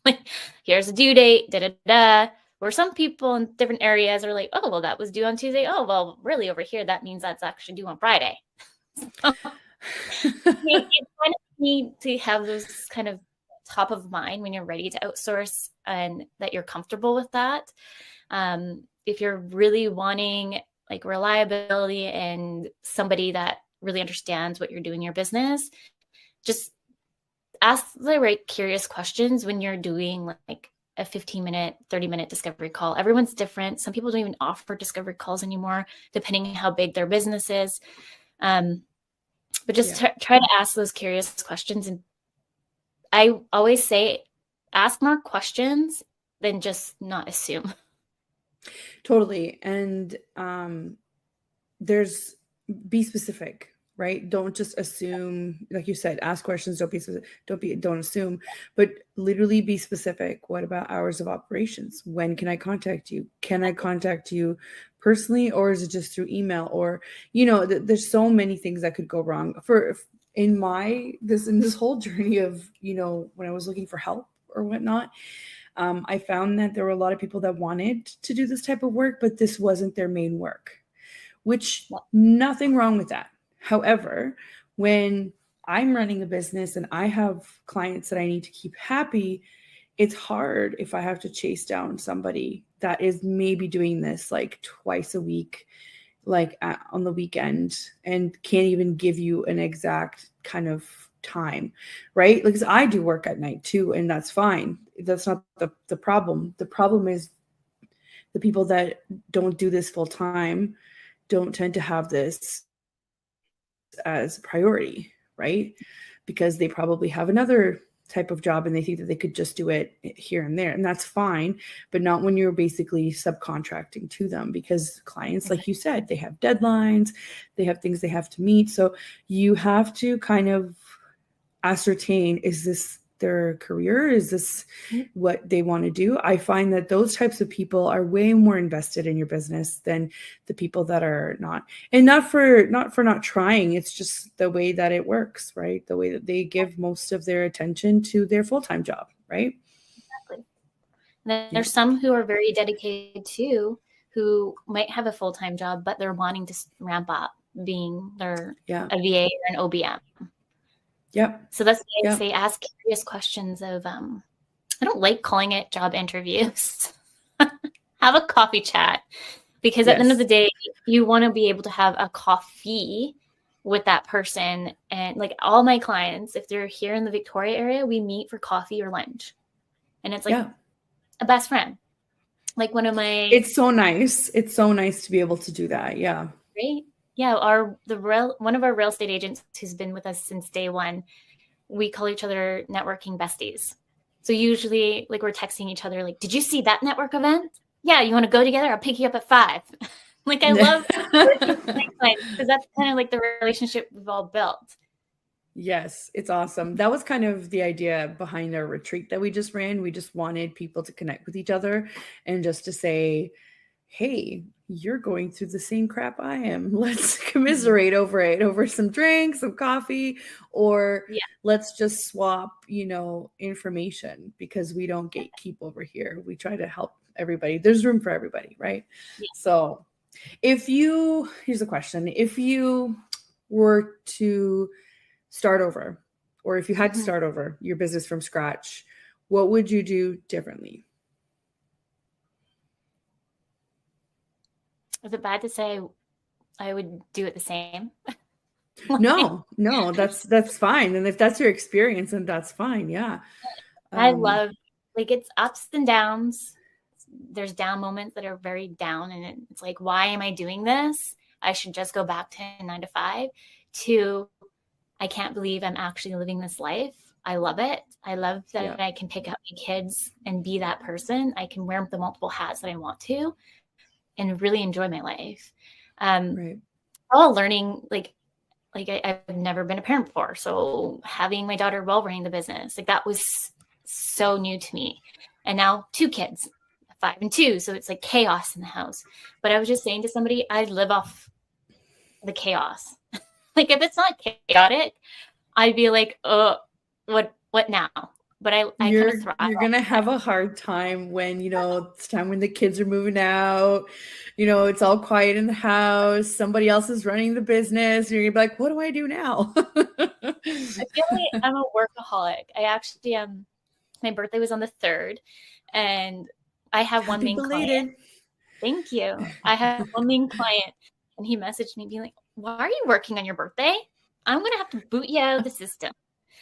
Like, here's a due date, da-da-da. Where some people in different areas are like, oh, well, that was due on Tuesday. Oh, well, really over here, that means that's actually due on Friday. So, you kind of need to have those kind of top of mind when you're ready to outsource and that you're comfortable with that. If you're really wanting like reliability and somebody that really understands what you're doing in your business, just ask the right curious questions when you're doing like a 15-minute, 30-minute discovery call. Everyone's different. Some people don't even offer discovery calls anymore, depending on how big their business is. But just try to ask those curious questions. And I always say, ask more questions than just not assume. Totally. And be specific, right? Don't just assume, like you said, ask questions, don't be specific, don't assume, but literally be specific. What about hours of operations? When can I contact you? Can I contact you personally, or is it just through email? Or, there's so many things that could go wrong in this whole journey of, when I was looking for help or whatnot. I found that there were a lot of people that wanted to do this type of work, but this wasn't their main work, which nothing wrong with that. However, when I'm running a business and I have clients that I need to keep happy, it's hard if I have to chase down somebody that is maybe doing this like twice a week, like on the weekend, and can't even give you an exact kind of time, right? Because I do work at night too, and that's fine. That's not the problem. The problem is the people that don't do this full time don't tend to have this as a priority, right? Because they probably have another type of job and they think that they could just do it here and there, and that's fine, but not when you're basically subcontracting to them, because clients, like you said, they have deadlines, they have things they have to meet. So you have to kind of ascertain, is this their career? Is this what they want to do? I find that those types of people are way more invested in your business than the people that are not. And not for not trying. It's just the way that it works, right? The way that they give most of their attention to their full-time job, right? Exactly. And there's some who are very dedicated too, who might have a full-time job, but they're wanting to ramp up being a VA or an OBM. Yep. So that's why I say ask curious questions of, I don't like calling it job interviews. Have a coffee chat, because at the end of the day, you want to be able to have a coffee with that person. And like all my clients, if they're here in the Victoria area, we meet for coffee or lunch. And it's like a best friend. Like one of my... It's so nice. It's so nice to be able to do that. Yeah. Right. Yeah, one of our real estate agents who's been with us since day one, we call each other networking besties. So usually, like, we're texting each other, like, did you see that network event? Yeah, you want to go together? I'll pick you up at 5. Like, I love working with my clients, because that's kind of like the relationship we've all built. Yes, it's awesome. That was kind of the idea behind our retreat that we just ran. We just wanted people to connect with each other and just to say, hey, you're going through the same crap I am. Let's commiserate over it, over some drinks, some coffee, or let's just swap, information, because we don't gatekeep over here. We try to help everybody. There's room for everybody, right? Yeah. So here's a question. If you were to start over, or if you had to start over your business from scratch, what would you do differently? Is it bad to say I would do it the same? No, that's fine. And if that's your experience, then that's fine. Yeah. I love, like, it's ups and downs. There's down moments that are very down, and it's like, why am I doing this? I should just go back to 9 to 5. To, I can't believe I'm actually living this life. I love it. I love that I can pick up my kids and be that person. I can wear the multiple hats that I want to and really enjoy my life. All learning, like I've never been a parent before. So having my daughter while running the business, like, that was so new to me. And now 2 kids, 5 and 2. So it's like chaos in the house. But I was just saying to somebody, I live off the chaos. Like, if it's not chaotic, I'd be like, oh, what now? But I kind of thrive. You're going to have a hard time when, it's time when the kids are moving out, it's all quiet in the house. Somebody else is running the business. You're going to be like, what do I do now? I feel like I'm a workaholic. I actually my birthday was on the 3rd, and I have one main client. Thank you. I have one main client, and he messaged me being like, why are you working on your birthday? I'm going to have to boot you out of the system.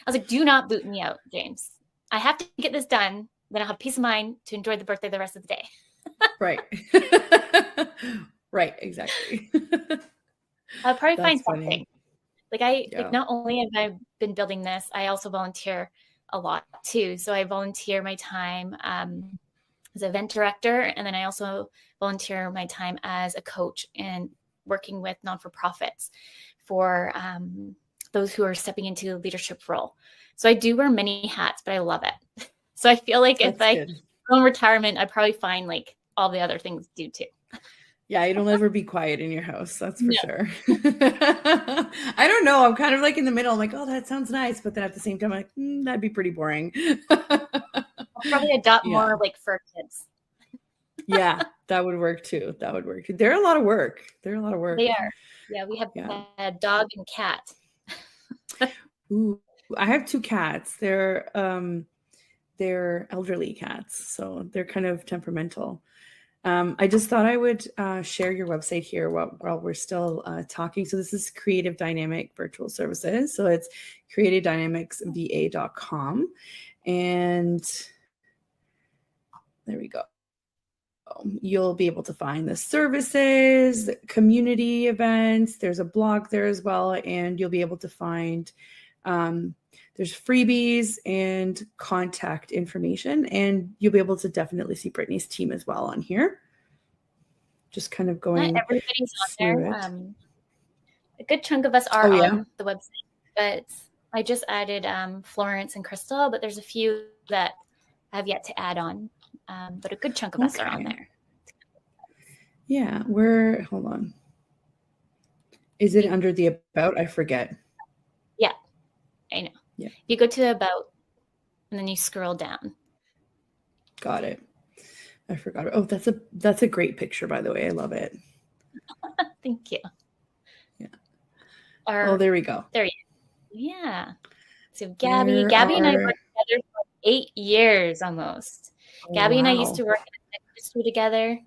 I was like, do not boot me out, James. I have to get this done. Then I'll have peace of mind to enjoy the birthday the rest of the day. Right. Right. Exactly. I'll probably find something. Like not only have I been building this, I also volunteer a lot too. So I volunteer my time as an event director, and then I also volunteer my time as a coach and working with non-for-profits for those who are stepping into a leadership role. So I do wear many hats, but I love it. So I feel like if I go in retirement, I'd probably find like all the other things to do too. Yeah, it'll never be quiet in your house. That's for sure. I don't know. I'm kind of like in the middle. I'm like, oh, that sounds nice. But then at the same time, I'm like, that'd be pretty boring. I'll probably adopt more like fur kids. Yeah, that would work too. They're a lot of work. They are. Yeah, we have a dog and cat. Ooh, I have 2 cats. They're elderly cats, so they're kind of temperamental. I just thought I would share your website here while we're still talking. So this is Creative Dynamic Virtual Services. So it's creativedynamicsva.com. And there we go. You'll be able to find the services, community events. There's a blog there as well. And you'll be able to find there's freebies and contact information, and you'll be able to definitely see Brittney's team as well on here. Just kind of going. Not everybody's on there. A good chunk of us are on the website, but I just added Florence and Crystal, but there's a few that I have yet to add on. But a good chunk of us are on there. Yeah, hold on. Is it under the about? I forget. Yeah, I know. Yeah. You go to about, and then you scroll down. Got it. I forgot it. Oh, that's a great picture, by the way. I love it. Thank you. Yeah. There we go. There you go. Yeah. So Gabby and I worked together for 8 years almost. Gabby and I used to work in the industry together,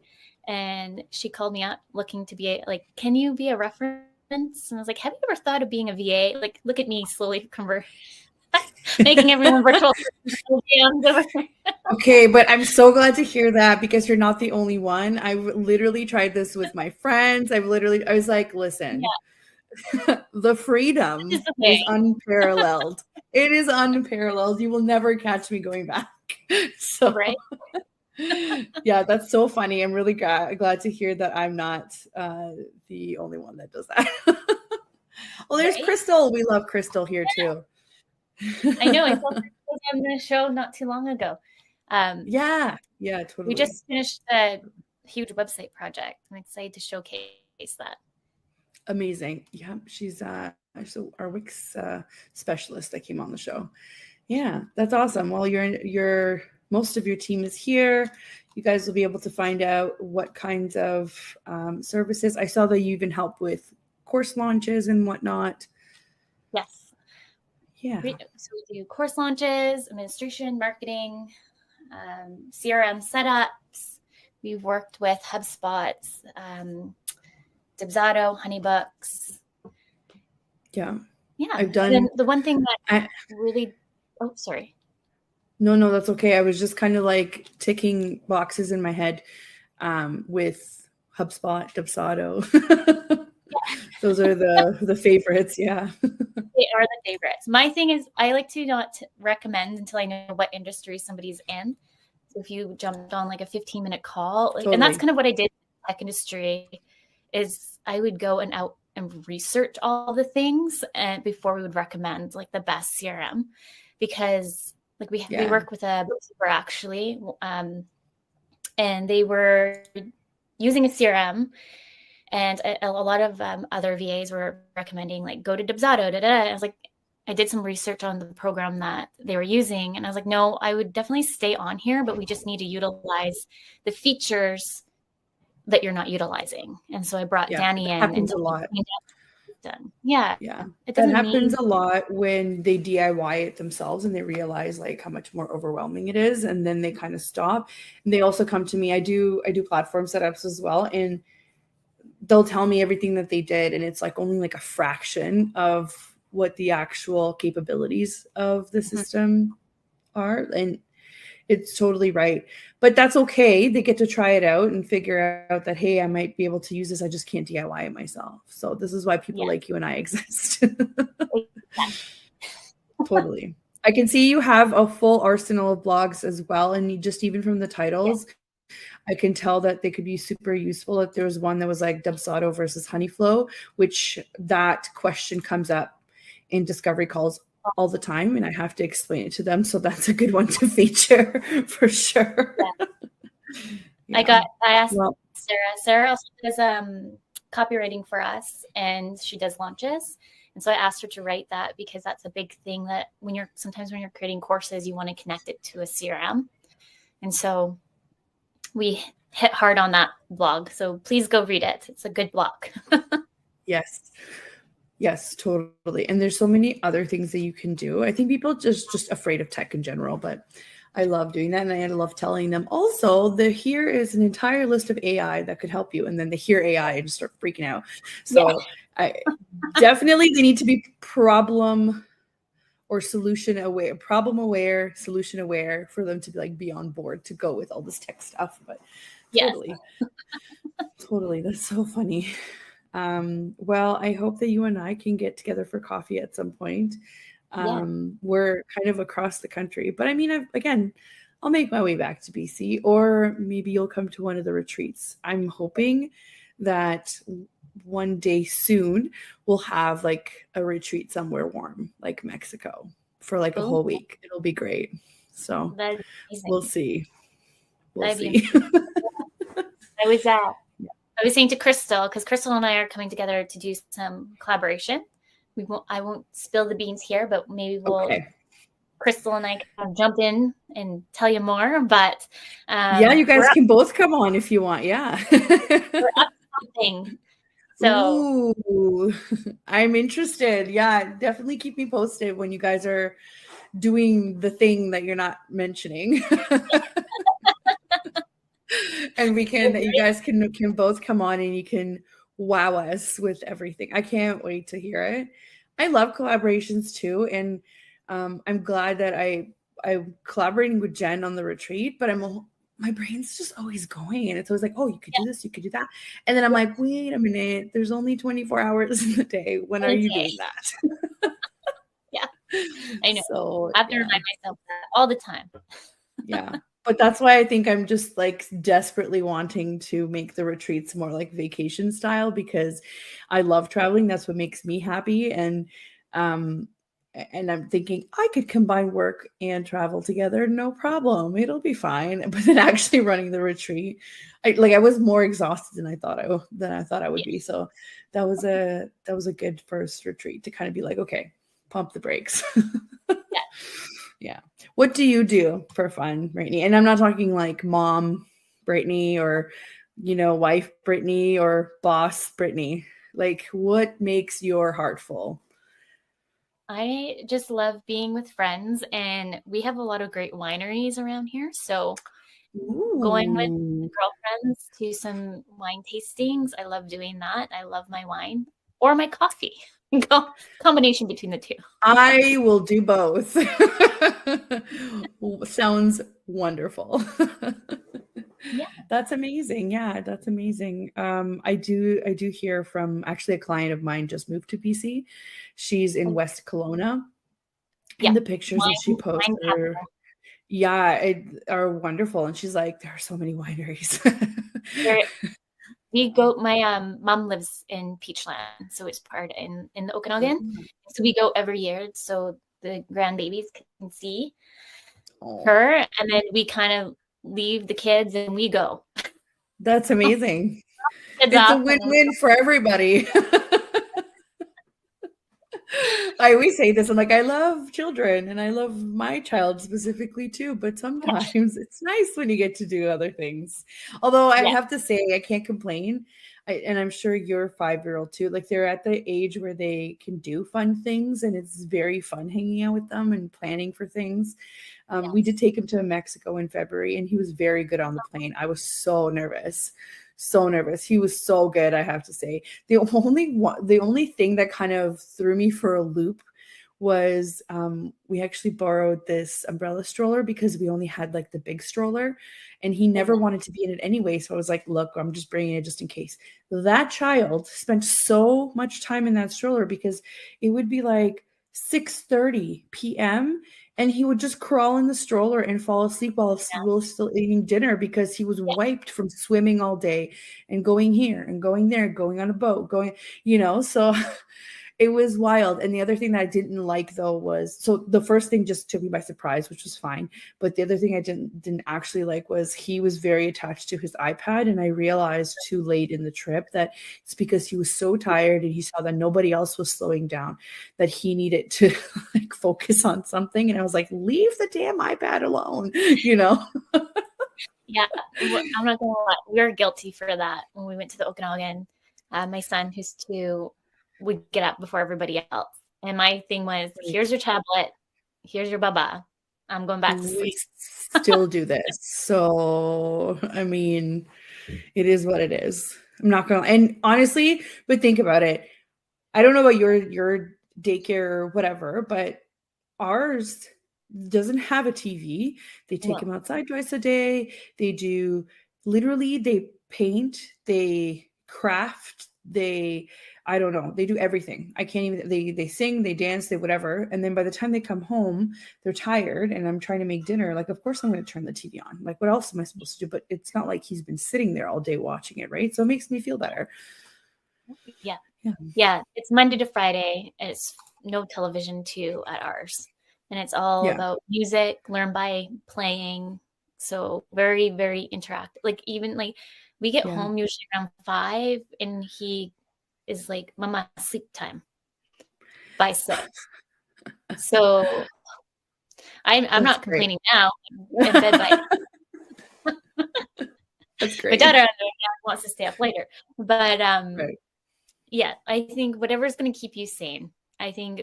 and she called me up looking to be like, can you be a reference? And I was like, have you ever thought of being a VA? Like, look at me slowly convert, making everyone virtual. Okay, but I'm so glad to hear that, because you're not the only one. I literally tried this with my friends. I was like, listen, the freedom is unparalleled. It is unparalleled. You will never catch me going back. So, right. Yeah, that's so funny. I'm really glad to hear that I'm not the only one that does that. Well, there's Crystal. We love Crystal here too. I know. I saw Crystal on the show not too long ago. Yeah, totally. We just finished a huge website project. I'm excited to showcase that. Amazing. Yeah, she's our Wix specialist that came on the show. Yeah, that's awesome. Well, most of your team is here. You guys will be able to find out what kinds of services. I saw that you even help with course launches and whatnot. Yes. Yeah. So we do course launches, administration, marketing, CRM setups. We've worked with HubSpot, Dubsado, Honeybooks. Yeah. Yeah. I've done the one thing that really. Oh, sorry. No, that's okay. I was just kind of like ticking boxes in my head with HubSpot, Dubsado. Those are the favorites. Yeah. They are the favorites. My thing is, I like to not recommend until I know what industry somebody's in. So if you jumped on like a 15-minute call, totally. And that's kind of what I did in the tech industry, is I would go out and research all the things and before we would recommend like the best CRM, because like we work with a bookkeeper actually, and they were using a CRM, and a lot of other VAs were recommending like go to Dubsado. I was like, I did some research on the program that they were using, and I was like, no, I would definitely stay on here, but we just need to utilize the features that you're not utilizing. And so I brought Danny in. Happens a lot. Done. Yeah. It doesn't happens a lot when they DIY it themselves and they realize like how much more overwhelming it is, and then they kind of stop. And they also come to me. I do platform setups as well, and they'll tell me everything that they did, and it's like only like a fraction of what the actual capabilities of the system are. And it's totally right. But that's okay. They get to try it out and figure out that, hey, I might be able to use this. I just can't DIY it myself. So this is why people like you and I exist. Totally. I can see you have a full arsenal of blogs as well. And you just even from the titles, I can tell that they could be super useful. If there was one that was like Dubsado versus Honeyflow, which that question comes up in discovery calls all the time, and I have to explain it to them. So that's a good one to feature for sure. I asked Sarah also does copywriting for us, and she does launches. And so I asked her to write that, because that's a big thing that sometimes when you're creating courses, you want to connect it to a CRM. And so we hit hard on that blog. So please go read it. It's a good blog. Yes, totally. And there's so many other things that you can do. I think people just afraid of tech in general, but I love doing that. And I love telling them also here is an entire list of AI that could help you. And then they hear AI and just start freaking out. So definitely they need to be problem aware, solution aware for them to be on board to go with all this tech stuff. But totally. That's so funny. Well, I hope that you and I can get together for coffee at some point. We're kind of across the country, but I mean, I'll make my way back to BC, or maybe you'll come to one of the retreats. I'm hoping that one day soon we'll have like a retreat somewhere warm, like Mexico, for like a whole week. It'll be great. So we'll see. I was saying to Crystal, because Crystal and I are coming together to do some collaboration. I won't spill the beans here, but maybe Crystal and I can jump in and tell you more. But you guys can both come on if you want. Yeah. We're up to something. So ooh, I'm interested. Yeah, definitely keep me posted when you guys are doing the thing that you're not mentioning. And you guys can both come on and you can wow us with everything. I can't wait to hear it. I love collaborations too. And I'm glad that I'm collaborating with Jen on the retreat, but my brain's just always going. And it's always like, oh, you could do this, you could do that. And then I'm like, wait a minute, there's only 24 hours in the day. When are you doing that? I know. So I have to remind myself that all the time. But that's why I think I'm just like desperately wanting to make the retreats more like vacation style, because I love traveling. That's what makes me happy. And I'm thinking I could combine work and travel together. No problem. It'll be fine. But then actually running the retreat, I was more exhausted than I thought I would be. So that was a good first retreat to kind of be like, okay, pump the brakes. What do you do for fun, Brittney? And I'm not talking like mom Brittney or, wife Brittney or boss Brittney. Like, what makes your heart full? I just love being with friends, and we have a lot of great wineries around here. So going with girlfriends to some wine tastings, I love doing that. I love my wine or my coffee. Combination between the two. I will do both. Sounds wonderful. That's amazing. That's amazing. I do hear from actually a client of mine just moved to BC. She's in West Kelowna. And the pictures that she posts are wonderful. And she's like, there are so many wineries. My mom lives in Peachland, so it's part in the Okanagan. So we go every year so the grandbabies can see her, and then we kind of leave the kids and we go. That's amazing. It's a win-win for everybody. I always say this. I'm like, I love children and I love my child specifically too, but sometimes it's nice when you get to do other things. Although I have to say, I can't complain. And I'm sure your 5-year-old too, like they're at the age where they can do fun things and it's very fun hanging out with them and planning for things. We did take him to Mexico in February and he was very good on the plane. I was so nervous. So nervous. He was so good, I have to say. The only thing that kind of threw me for a loop was we actually borrowed this umbrella stroller because we only had like the big stroller and he never wanted to be in it anyway. So I was like, look, I'm just bringing it just in case. That child spent so much time in that stroller because it would be like 6:30 p.m. and he would just crawl in the stroller and fall asleep while we were still eating dinner because he was wiped from swimming all day and going here and going there, going on a boat, going, so it was wild. And the other thing that I didn't like though was, so the first thing just took me by surprise, which was fine. But the other thing I didn't actually like was he was very attached to his iPad. And I realized too late in the trip that it's because he was so tired and he saw that nobody else was slowing down, that he needed to like focus on something. And I was like, leave the damn iPad alone, Yeah, I'm not gonna lie. We were guilty for that when we went to the Okanagan. My son, who's 2, would get up before everybody else. And my thing was, here's your tablet, here's your baba. I'm going back to sleep. We still do this. So, I mean, it is what it is. I'm not going to, and honestly, but think about it. I don't know about your daycare or whatever, but ours doesn't have a TV. They take him outside twice a day. They do, literally, they paint, they craft, I don't know. They do everything. I can't even, they sing, they dance, they whatever. And then by the time they come home, they're tired and I'm trying to make dinner. Like, of course I'm going to turn the TV on. Like, what else am I supposed to do? But it's not like he's been sitting there all day watching it. Right. So it makes me feel better. Yeah. It's Monday to Friday. And it's no television too at ours. And it's all about music, learn by playing. So very, very interactive. Like even like we get home usually around 5 and he is like, Mama, sleep time by 6. So I'm not complaining now. I'm in bed by That's great. My daughter wants to stay up later. But yeah, I think whatever's going to keep you sane. I think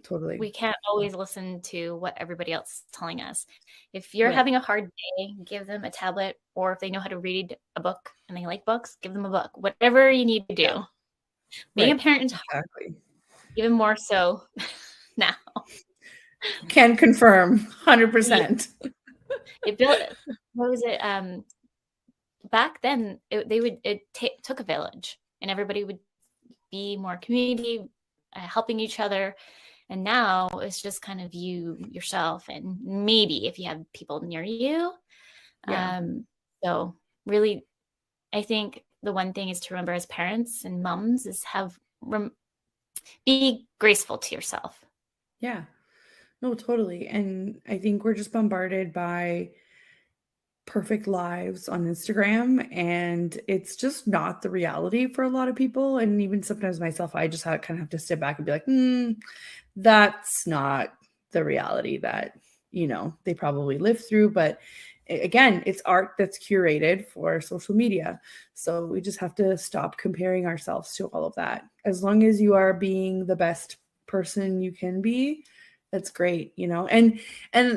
totally. We can't always listen to what everybody else is telling us. If you're having a hard day, give them a tablet, or if they know how to read a book and they like books, give them a book. Whatever you need to do. Yeah. Being a parent is hard, even more so now. Can confirm 100%. What was it? Back then, it took a village, and everybody would be more community, helping each other. And now it's just kind of you, yourself, and maybe if you have people near you. So really, I think the one thing is to remember as parents and moms is be graceful to yourself. Yeah, no, totally. And I think we're just bombarded by perfect lives on Instagram, and it's just not the reality for a lot of people. And even sometimes myself, I just kind of have to step back and be like, that's not the reality that, they probably live through. But again, it's art that's curated for social media. So we just have to stop comparing ourselves to all of that. As long as you are being the best person you can be, that's great, and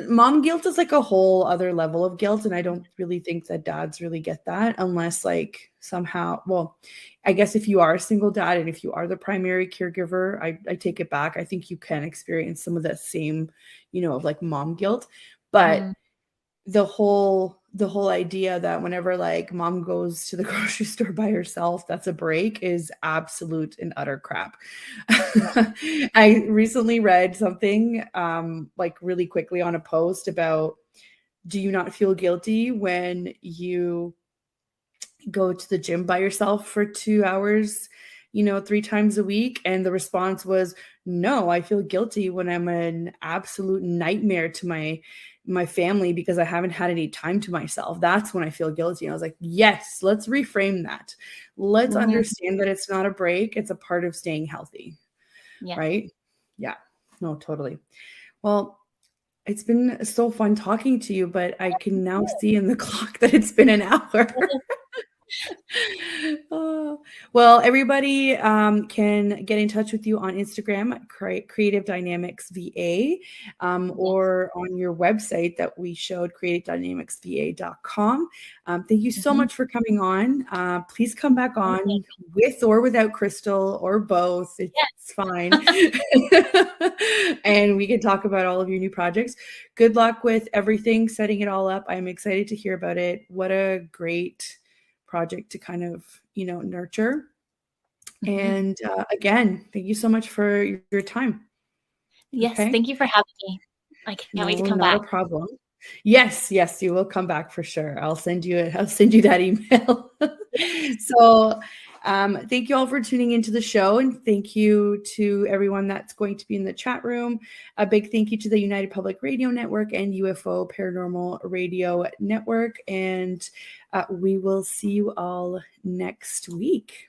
mom guilt is like a whole other level of guilt. And I don't really think that dads really get that unless like somehow, well, I guess if you are a single dad and if you are the primary caregiver, I take it back. I think you can experience some of that same, of like mom guilt, but the whole idea that whenever like mom goes to the grocery store by herself, that's a break is absolute and utter crap. I recently read something like really quickly on a post about, do you not feel guilty when you go to the gym by yourself for 2 hours, 3 times a week? And the response was, no, I feel guilty when I'm an absolute nightmare to my family because I haven't had any time to myself. That's when I feel guilty. And I was like, yes, let's reframe that. Let's understand that it's not a break. It's a part of staying healthy. Yeah. Right? Yeah. No, totally. Well, it's been so fun talking to you, but I can now see in the clock that it's been an hour. Oh, well, everybody can get in touch with you on Instagram at Creative Dynamics VA, or on your website that we showed, creativedynamicsva.com. Thank you so much for coming on. Please come back on with or without Crystal or both. It's fine. And we can talk about all of your new projects. Good luck with everything, setting it all up. I'm excited to hear about it. What a great project to kind of, nurture. And again, thank you so much for your time. Yes, thank you for having me. I can't wait to come back. Not a problem. Yes, you will come back for sure. I'll send you that email. So thank you all for tuning into the show, and thank you to everyone that's going to be in the chat room. A big thank you to the United Public Radio Network and UFO Paranormal Radio Network, and we will see you all next week.